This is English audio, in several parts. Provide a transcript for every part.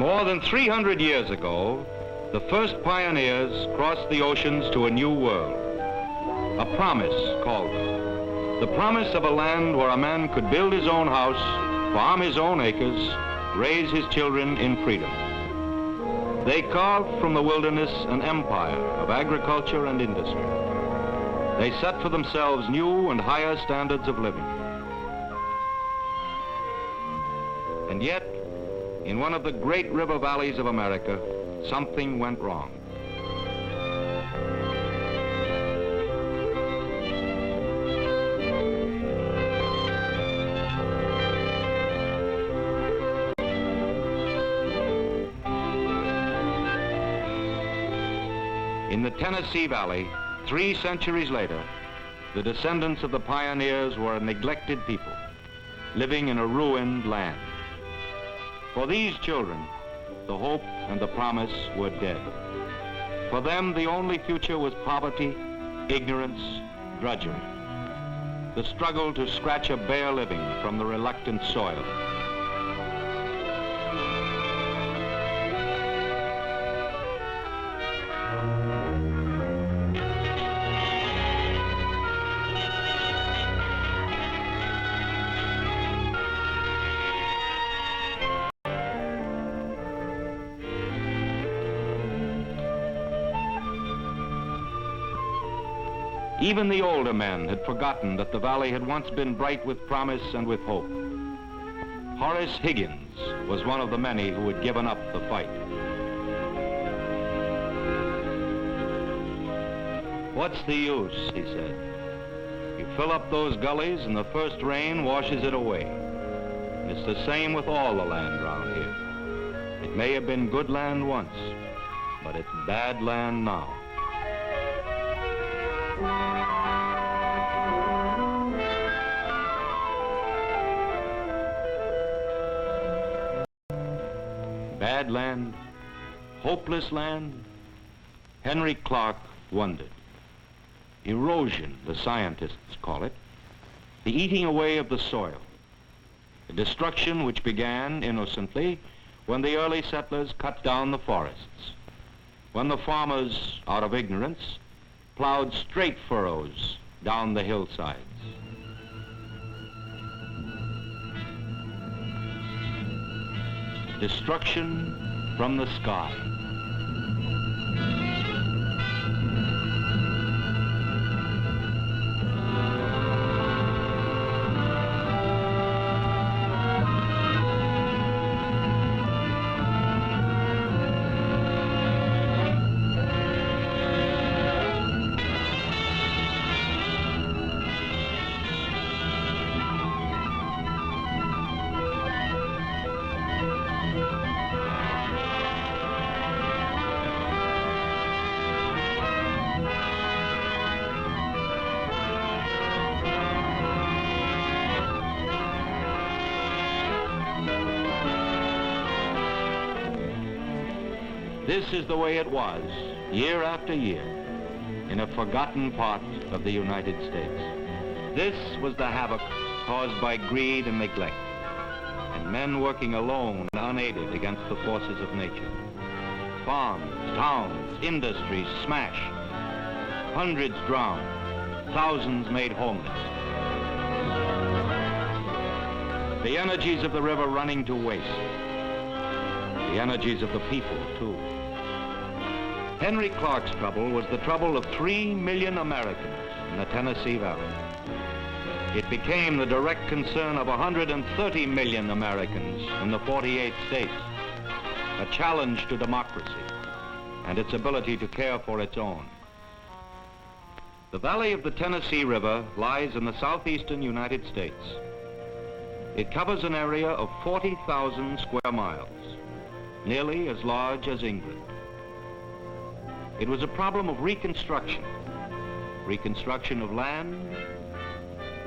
More than 300 years ago, the first pioneers crossed the oceans to a new world. A promise called them. The promise of a land where a man could build his own house, farm his own acres, raise his children in freedom. They carved from the wilderness an empire of agriculture and industry. They set for themselves new and higher standards of living. And yet, in one of the great river valleys of America, something went wrong. In the Tennessee Valley, 3 centuries later, the descendants of the pioneers were a neglected people, living in a ruined land. For these children, the hope and the promise were dead. For them, the only future was poverty, ignorance, drudgery. The struggle to scratch a bare living from the reluctant soil. Even the older men had forgotten that the valley had once been bright with promise and with hope. Horace Higgins was one of the many who had given up the fight. "What's the use?" he said. "You fill up those gullies and the first rain washes it away. And it's the same with all the land around here. It may have been good land once, but it's bad land now." Bad land, hopeless land? Henry Clark wondered. Erosion, the scientists call it, the eating away of the soil, a destruction which began innocently when the early settlers cut down the forests, when the farmers, out of ignorance, plowed straight furrows down the hillsides. Destruction from the sky. This is the way it was, year after year, in a forgotten part of the United States. This was the havoc caused by greed and neglect, and men working alone and unaided against the forces of nature. Farms, towns, industries smashed, hundreds drowned, thousands made homeless. The energies of the river running to waste, the energies of the people, too. Henry Clark's trouble was the trouble of 3 million Americans in the Tennessee Valley. It became the direct concern of 130 million Americans in the 48 states, a challenge to democracy and its ability to care for its own. The valley of the Tennessee River lies in the southeastern United States. It covers an area of 40,000 square miles, nearly as large as England. It was a problem of reconstruction, reconstruction of land,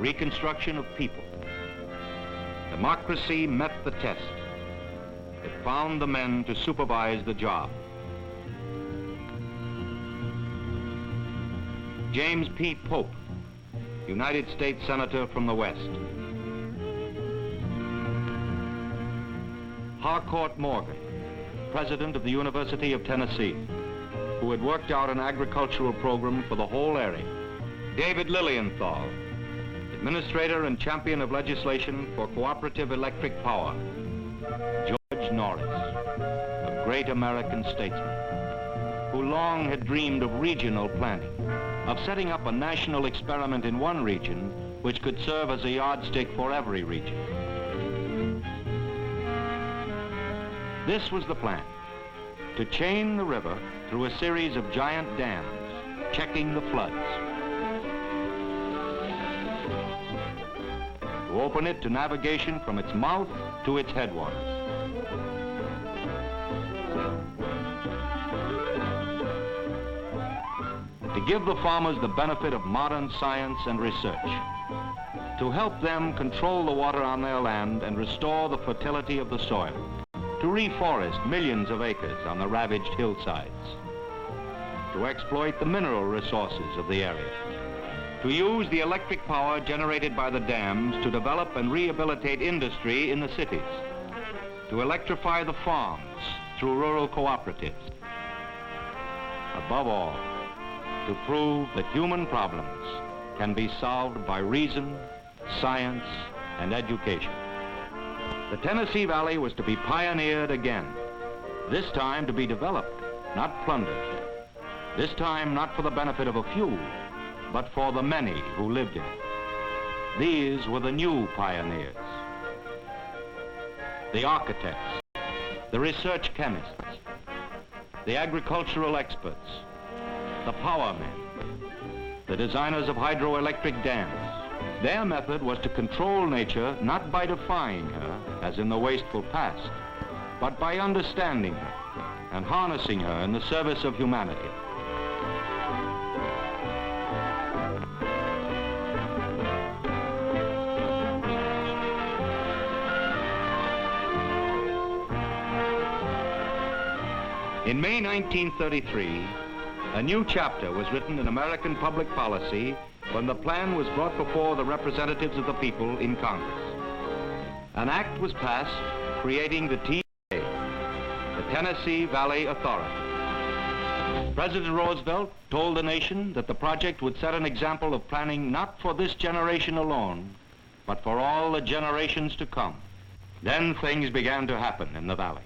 reconstruction of people. Democracy met the test. It found the men to supervise the job. James P. Pope, United States Senator from the West. Harcourt Morgan, president of the University of Tennessee, who had worked out an agricultural program for the whole area. David Lilienthal, administrator and champion of legislation for cooperative electric power. George Norris, a great American statesman, who long had dreamed of regional planning, of setting up a national experiment in one region which could serve as a yardstick for every region. This was the plan, to chain the river through a series of giant dams, checking the floods. To open it to navigation from its mouth to its headwaters. To give the farmers the benefit of modern science and research. To help them control the water on their land and restore the fertility of the soil. To reforest millions of acres on the ravaged hillsides. To exploit the mineral resources of the area. To use the electric power generated by the dams to develop and rehabilitate industry in the cities. To electrify the farms through rural cooperatives. Above all, to prove that human problems can be solved by reason, science, and education. The Tennessee Valley was to be pioneered again, this time to be developed, not plundered. This time not for the benefit of a few, but for the many who lived in it. These were the new pioneers. The architects, the research chemists, the agricultural experts, the power men, the designers of hydroelectric dams. Their method was to control nature not by defying her, as in the wasteful past, but by understanding her and harnessing her in the service of humanity. In May 1933, a new chapter was written in American public policy when the plan was brought before the representatives of the people in Congress. An act was passed creating the TVA, the Tennessee Valley Authority. President Roosevelt told the nation that the project would set an example of planning not for this generation alone, but for all the generations to come. Then things began to happen in the valley.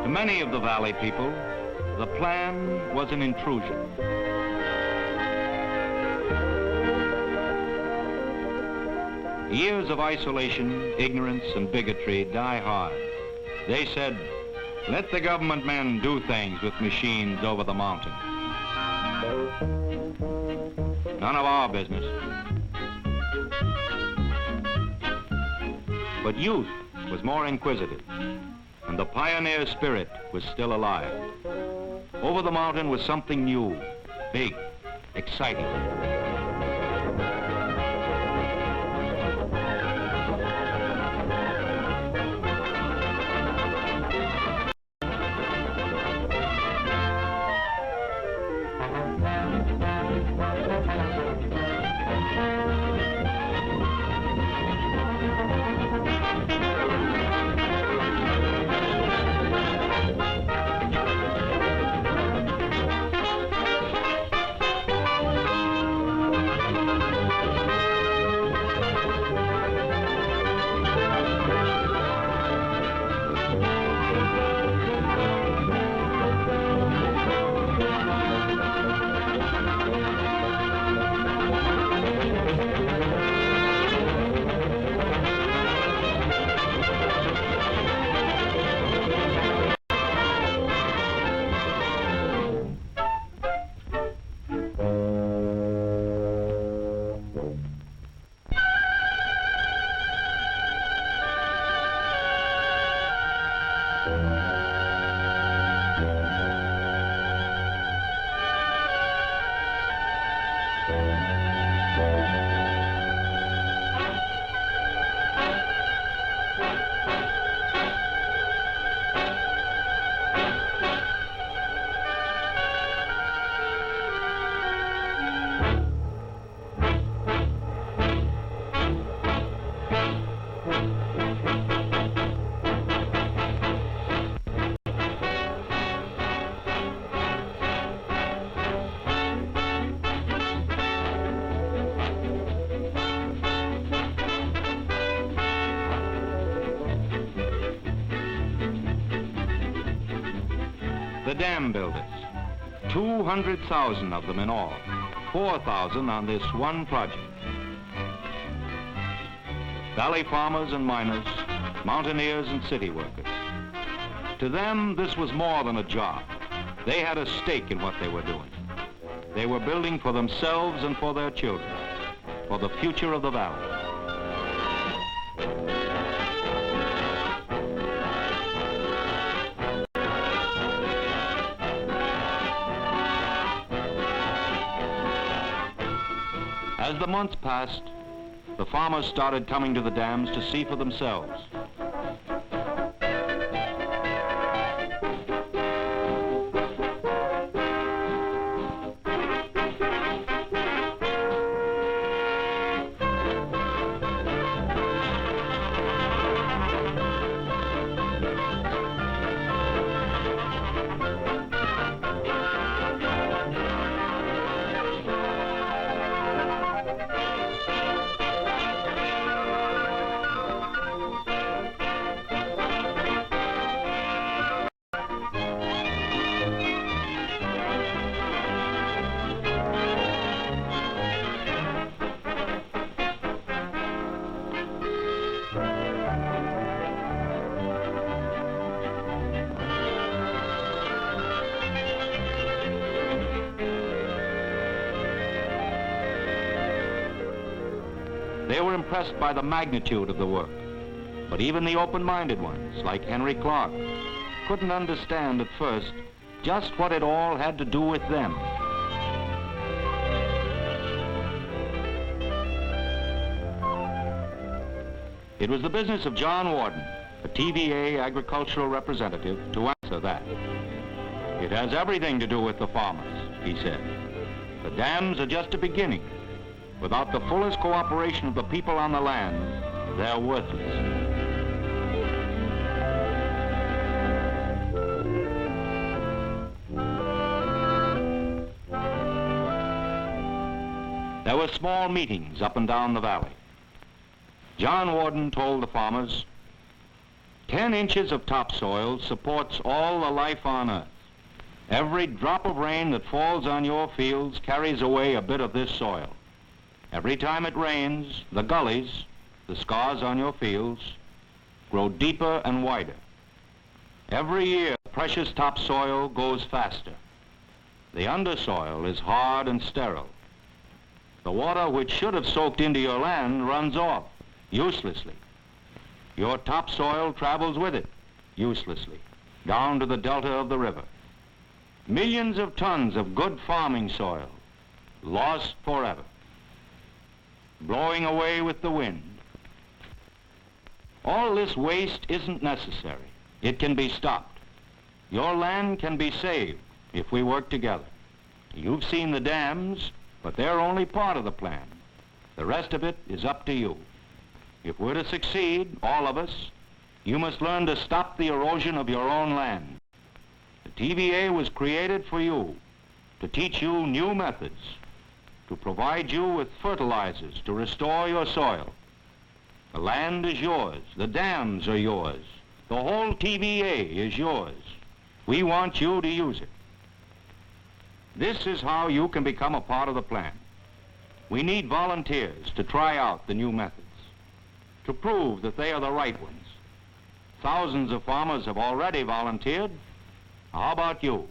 To many of the valley people, the plan was an intrusion. Years of isolation, ignorance, and bigotry die hard. They said, let the government men do things with machines over the mountain. None of our business. But youth was more inquisitive, and the pioneer spirit was still alive. Over the mountain was something new, big, exciting. The dam builders, 200,000 of them in all, 4,000 on this one project. Valley farmers and miners, mountaineers and city workers. To them, this was more than a job. They had a stake in what they were doing. They were building for themselves and for their children, for the future of the valley. As the months passed, the farmers started coming to the dams to see for themselves. They were impressed by the magnitude of the work. But even the open-minded ones, like Henry Clark, couldn't understand at first just what it all had to do with them. It was the business of John Warden, a TVA agricultural representative, to answer that. It has everything to do with the farmers, he said. The dams are just a beginning. Without the fullest cooperation of the people on the land, they're worthless. There were small meetings up and down the valley. John Warden told the farmers, 10 inches of topsoil supports all the life on earth. Every drop of rain that falls on your fields carries away a bit of this soil. Every time it rains, the gullies, the scars on your fields, grow deeper and wider. Every year, precious topsoil goes faster. The undersoil is hard and sterile. The water which should have soaked into your land runs off, uselessly. Your topsoil travels with it, uselessly, down to the delta of the river. Millions of tons of good farming soil, lost forever, blowing away with the wind. All this waste isn't necessary. It can be stopped. Your land can be saved if we work together. You've seen the dams, but they're only part of the plan. The rest of it is up to you. If we're to succeed, all of us, you must learn to stop the erosion of your own land. The TVA was created for you, to teach you new methods, to provide you with fertilizers to restore your soil. The land is yours. The dams are yours. The whole TVA is yours. We want you to use it. This is how you can become a part of the plan. We need volunteers to try out the new methods, to prove that they are the right ones. Thousands of farmers have already volunteered. How about you?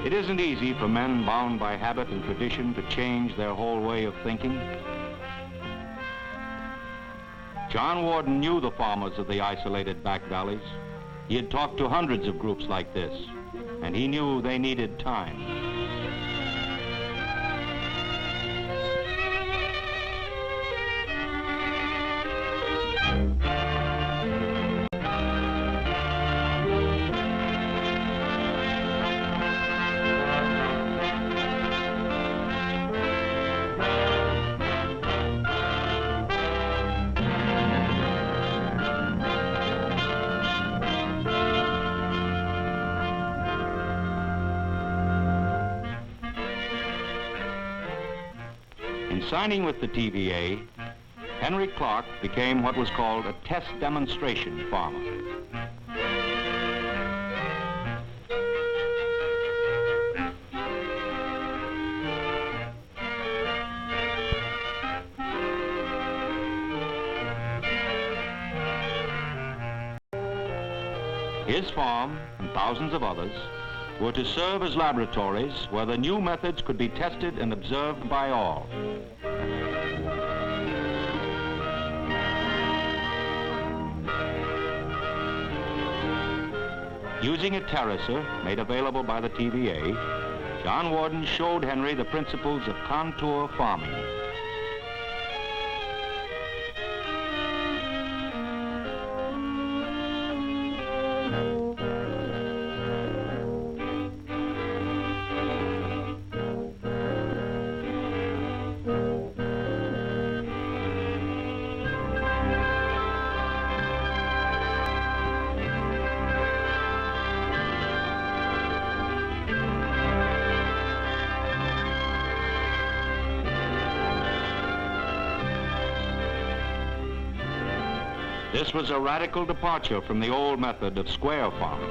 It isn't easy for men bound by habit and tradition to change their whole way of thinking. John Warden knew the farmers of the isolated back valleys. He had talked to hundreds of groups like this, and he knew they needed time. Signing with the TVA, Henry Clark became what was called a test demonstration farmer. His farm and thousands of others were to serve as laboratories where the new methods could be tested and observed by all. Using a terracer made available by the TVA, John Warden showed Henry the principles of contour farming. This was a radical departure from the old method of square farming.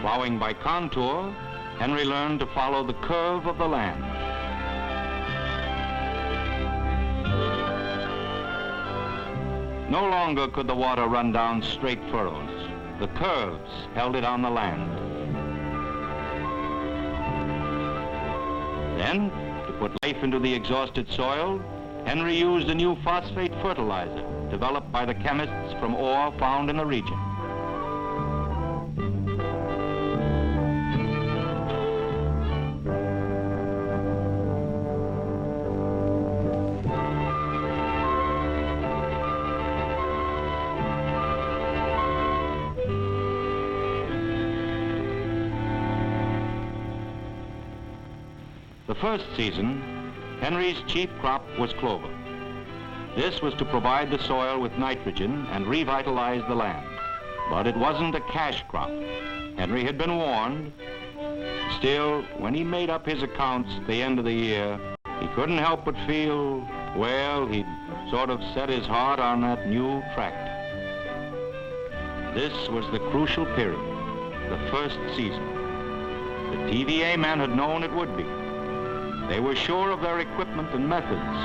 Plowing by contour, Henry learned to follow the curve of the land. No longer could the water run down straight furrows. The curves held it on the land. Then, to put life into the exhausted soil, Henry used a new phosphate fertilizer developed by the chemists from ore found in the region. The first season, Henry's chief crop was clover. This was to provide the soil with nitrogen and revitalize the land. But it wasn't a cash crop. Henry had been warned. Still, when he made up his accounts at the end of the year, he couldn't help but feel, well, he'd sort of set his heart on that new tract. This was the crucial period, the first season. The TVA men had known it would be. They were sure of their equipment and methods,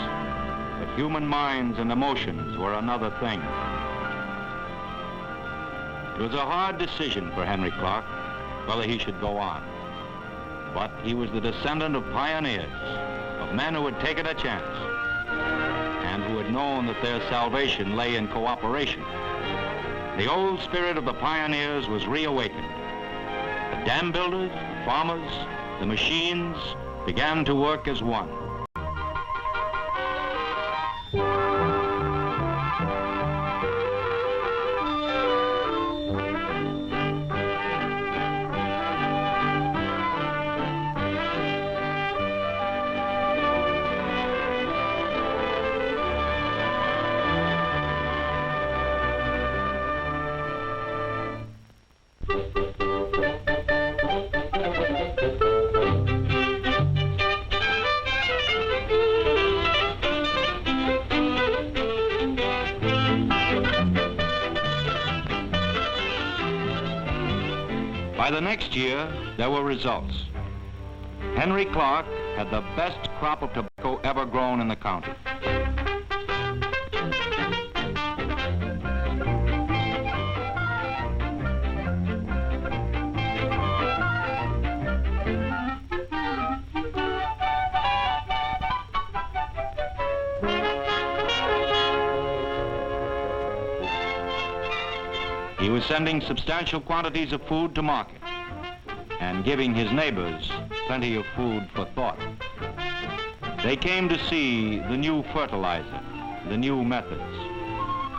but human minds and emotions were another thing. It was a hard decision for Henry Clark whether he should go on. But he was the descendant of pioneers, of men who had taken a chance, and who had known that their salvation lay in cooperation. The old spirit of the pioneers was reawakened. The dam builders, the farmers, the machines, began to work as one. By the next year, there were results. Henry Clark had the best crop of tobacco ever grown in the county. He was sending substantial quantities of food to market and giving his neighbors plenty of food for thought. They came to see the new fertilizer, the new methods,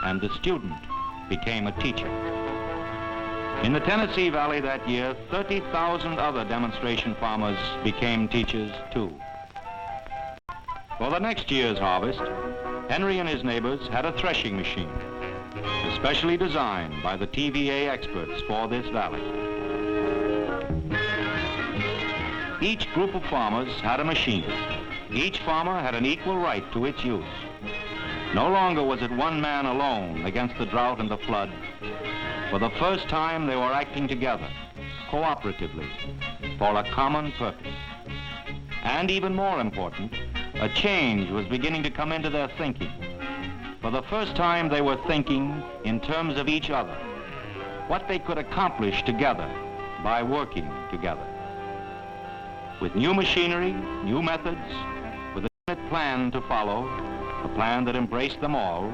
and the student became a teacher. In the Tennessee Valley that year, 30,000 other demonstration farmers became teachers too. For the next year's harvest, Henry and his neighbors had a threshing machine, especially designed by the TVA experts for this valley. Each group of farmers had a machine. Each farmer had an equal right to its use. No longer was it one man alone against the drought and the flood. For the first time, they were acting together, cooperatively, for a common purpose. And even more important, a change was beginning to come into their thinking. For the first time, they were thinking in terms of each other, what they could accomplish together by working together. With new machinery, new methods, with a definite plan to follow, a plan that embraced them all,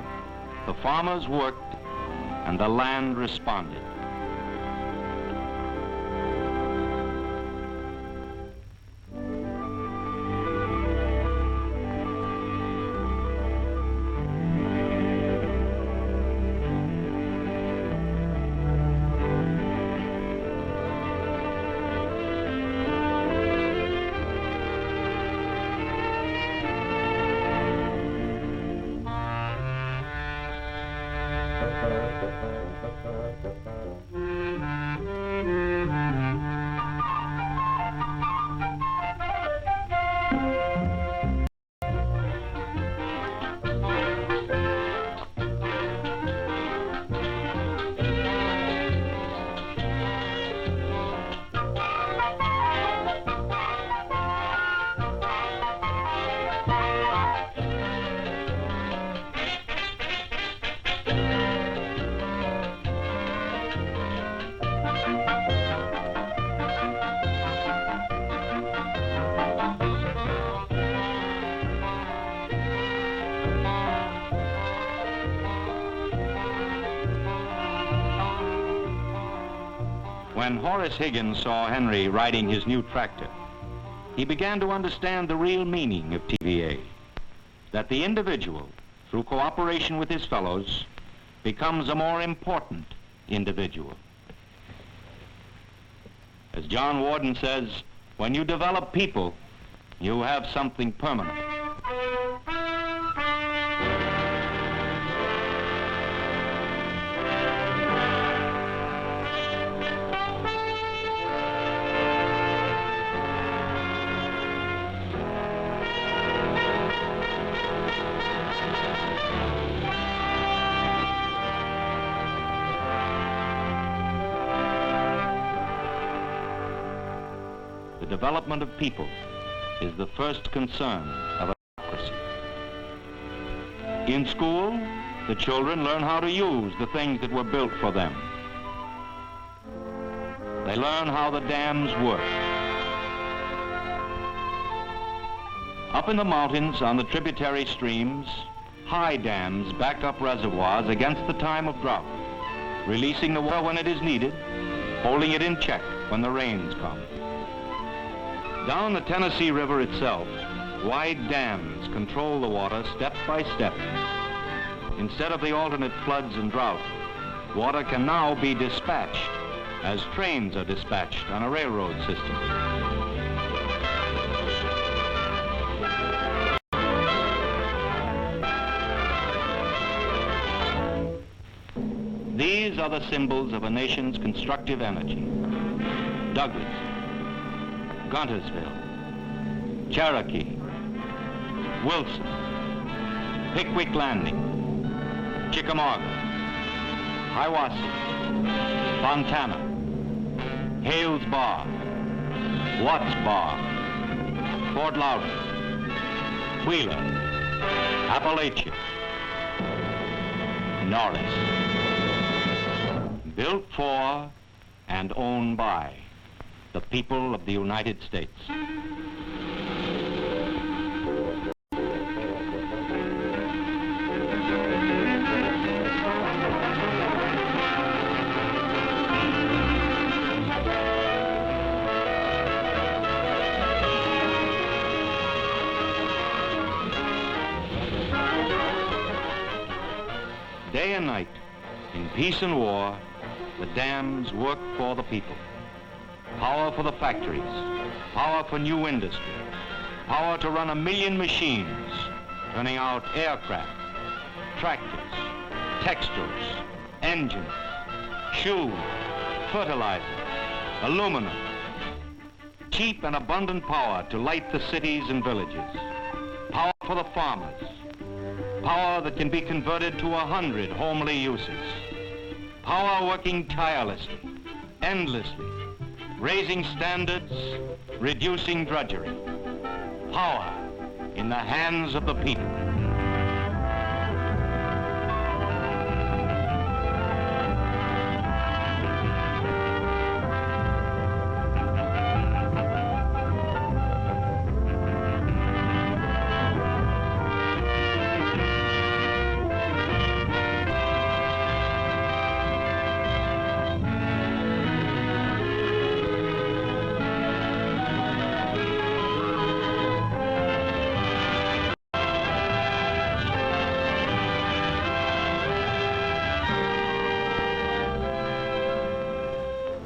the farmers worked and the land responded. When Horace Higgins saw Henry riding his new tractor, he began to understand the real meaning of TVA, that the individual, through cooperation with his fellows, becomes a more important individual. As John Warden says, when you develop people, you have something permanent. The development of people is the first concern of a democracy. In school, the children learn how to use the things that were built for them. They learn how the dams work. Up in the mountains on the tributary streams, high dams back up reservoirs against the time of drought, releasing the water when it is needed, holding it in check when the rains come. Down the Tennessee River itself, wide dams control the water step by step. Instead of the alternate floods and drought, water can now be dispatched as trains are dispatched on a railroad system. These are the symbols of a nation's constructive energy. Douglas, Guntersville, Cherokee, Wilson, Pickwick Landing, Chickamauga, Hiwassee, Fontana, Hales Bar, Watts Bar, Fort Loudon, Wheeler, Appalachia, Norris. Built for and owned by the people of the United States. Day and night, in peace and war, the dams work for the people. Power for the factories, power for new industry, power to run 1 million machines, turning out aircraft, tractors, textiles, engines, shoes, fertilizer, aluminum. Cheap and abundant power to light the cities and villages. Power for the farmers. Power that can be converted to 100 homely uses. Power working tirelessly, endlessly, raising standards, reducing drudgery. Power in the hands of the people.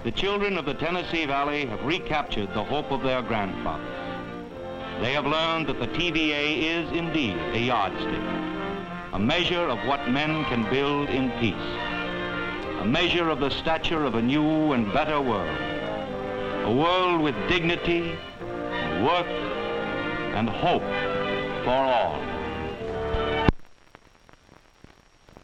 The children of the Tennessee Valley have recaptured the hope of their grandfathers. They have learned that the TVA is indeed a yardstick, a measure of what men can build in peace, a measure of the stature of a new and better world, a world with dignity, work, and hope for all.